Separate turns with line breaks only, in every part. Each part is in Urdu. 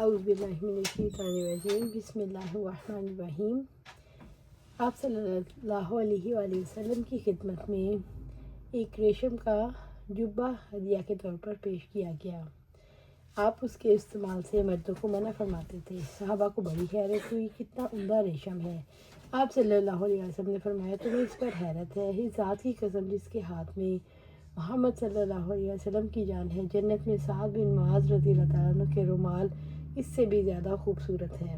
اعوذ باللہ من الشیطان الرجیم، بسم اللہ الرحمن الرحیم۔ آپ صلی اللہ علیہ وآلہ وسلم کی خدمت میں ایک ریشم کا جبہ ہدیہ کے طور پر پیش کیا گیا۔ آپ اس کے استعمال سے مردوں کو منع فرماتے تھے۔ صحابہ کو بڑی حیرت ہوئی، کتنا عمدہ ریشم ہے۔ آپ صلی اللہ علیہ وسلم نے فرمایا، تمہیں اس پر حیرت ہے؟ اس ذات کی قسم جس کے ہاتھ میں محمد صلی اللہ علیہ وسلم کی جان ہے، جنت میں سعد بن معاذ رضی اللہ تعالیٰ عنہ کے رومال اس سے بھی زیادہ خوبصورت ہے۔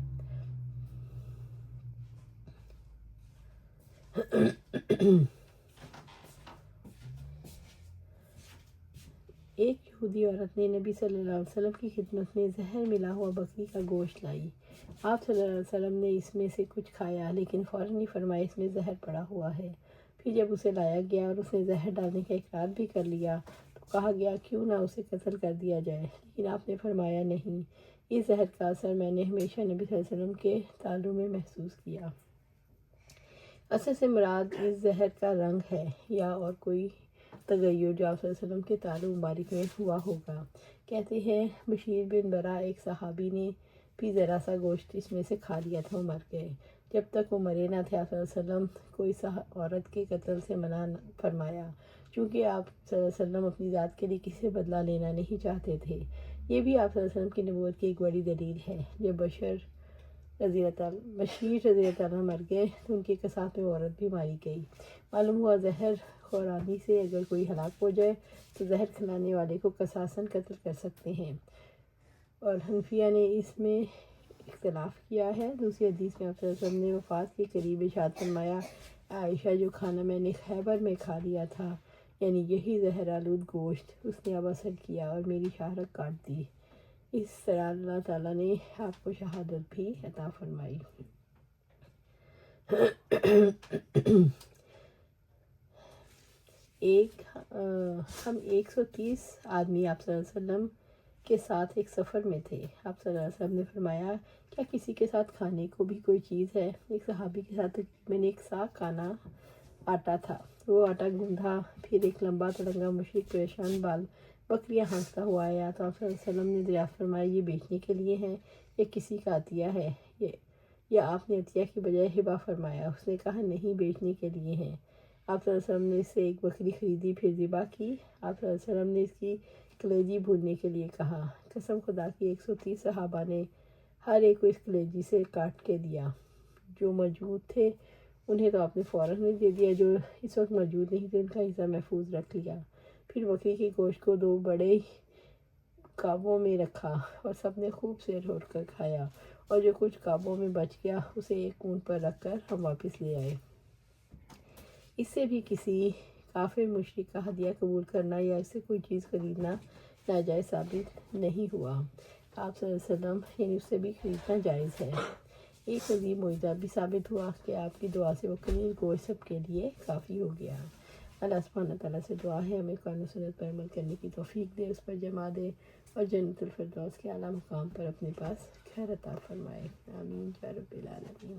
ایک یہودی عورت نے نبی صلی اللہ علیہ وسلم کی خدمت میں زہر ملا ہوا بکری کا گوشت لائی۔ آپ صلی اللہ علیہ وسلم نے اس میں سے کچھ کھایا، لیکن فوراً ہی فرمایا، اس میں زہر پڑا ہوا ہے۔ پھر جب اسے لایا گیا اور اس نے زہر ڈالنے کا اقرار بھی کر لیا تو کہا گیا، کیوں نہ اسے قتل کر دیا جائے، لیکن آپ نے فرمایا، نہیں، اس زہر کا اثر میں نے ہمیشہ نبی صلی اللہ علیہ وسلم کے تعلق میں محسوس کیا۔ اثر سے مراد اس زہر کا رنگ ہے یا اور کوئی تغیر جو آپ صلی اللہ علیہ وسلم کے تعلق مبارک میں ہوا ہوگا۔ کہتے ہیں بشیر بن برا ایک صحابی نے بھی ذرا سا گوشت اس میں سے کھا لیا تھا، وہ مر گئے۔ جب تک وہ مرے نہ تھے، آپ صلی اللہ علیہ وسلم کو اس عورت کے قتل سے منع فرمایا، چونکہ آپ صلی اللہ علیہ وسلم اپنی ذات کے لیے کسی سے بدلہ لینا نہیں چاہتے تھے۔ یہ بھی آپ صلی اللہ علیہ وسلم کی نبوت کی ایک بڑی دلیل ہے۔ جب بشیر رضی اللہ عنہ مر گئے تو ان کے قصاص میں وہ عورت بھی ماری گئی۔ معلوم ہوا زہر خورانی سے اگر کوئی ہلاک ہو جائے تو زہر کھلانے والے کو قصاصاً قتل کر سکتے ہیں، اور حنفیہ نے اس میں اختلاف کیا ہے۔ دوسری حدیث میں آپ صلی اللہ علیہ وسلم نے وفات کے قریب ارشاد فرمایا، عائشہ، جو کھانا میں نے خیبر میں کھا لیا تھا، یعنی یہی زہر آلود گوشت، اس نے اب اثر کیا اور میری شہرت کاٹ دی۔ اس طرح اللہ تعالیٰ نے آپ کو شہادت بھی عطا فرمائی۔ ہم 130 آدمی آپ صلی اللہ علیہ وسلم کے ساتھ ایک سفر میں تھے۔ آپ صلی اللہ علیہ وسلم نے فرمایا، کیا کسی کے ساتھ کھانے کو بھی کوئی چیز ہے؟ ایک صحابی کے ساتھ تقریباً 1 سا کھانا آٹا تھا۔ وہ آٹا گوندھا، پھر ایک لمبا تڑنگا مشرک پریشان بال بکریاں ہانکتا ہوا آیا تو آپ صلی اللہ علیہ وسلم نے دریافت فرمایا، یہ بیچنے کے لیے ہیں یا کسی کا عطیہ ہے، یا آپ نے عطیہ کی بجائے ہبہ فرمایا؟ اس نے کہا، نہیں، بیچنے کے لیے ہیں۔ آپ صلی اللہ علیہ وسلم نے اس سے ایک بکری خریدی، پھر ذبح کی۔ آپ صلی اللہ علیہ وسلم نے اس کی کلیجی بھوننے کے لیے کہا۔ قسم خدا کی 130 صحابہ نے ہر ایک کو اس کلیجی سے کاٹ کے دیا۔ جو موجود تھے انہیں تو آپ نے فوراً ہی دے دیا، جو اس وقت موجود نہیں تھے ان کا حصہ محفوظ رکھ لیا۔ پھر بکری کے گوشت کو 2 بڑے کابوں میں رکھا اور سب نے خوب سے روٹ کر کھایا، اور جو کچھ کابوں میں بچ گیا اسے ایک اونٹ پر رکھ کر ہم واپس لے آئے۔ اس سے بھی کسی کافر مشرک کا ہدیہ قبول کرنا یا اس سے کوئی چیز خریدنا ناجائز ثابت نہیں ہوا۔ آپ صلی اللہ علیہ وسلم یعنی اس سے بھی خریدنا جائز ہے۔ ایک عظیم معجزہ بھی ثابت ہوا کہ آپ کی دعا سے وہ قلیل گوشت سب کے لیے کافی ہو گیا۔ اللہ سبحانہ تعالیٰ سے دعا ہے ہمیں قرآن و سنت پر عمل کرنے کی توفیق دے، اس پر جمع دے، اور جنت الفردوس کے اعلیٰ مقام پر اپنے پاس خیر عطا فرمائے۔ آمین یا رب العالمین۔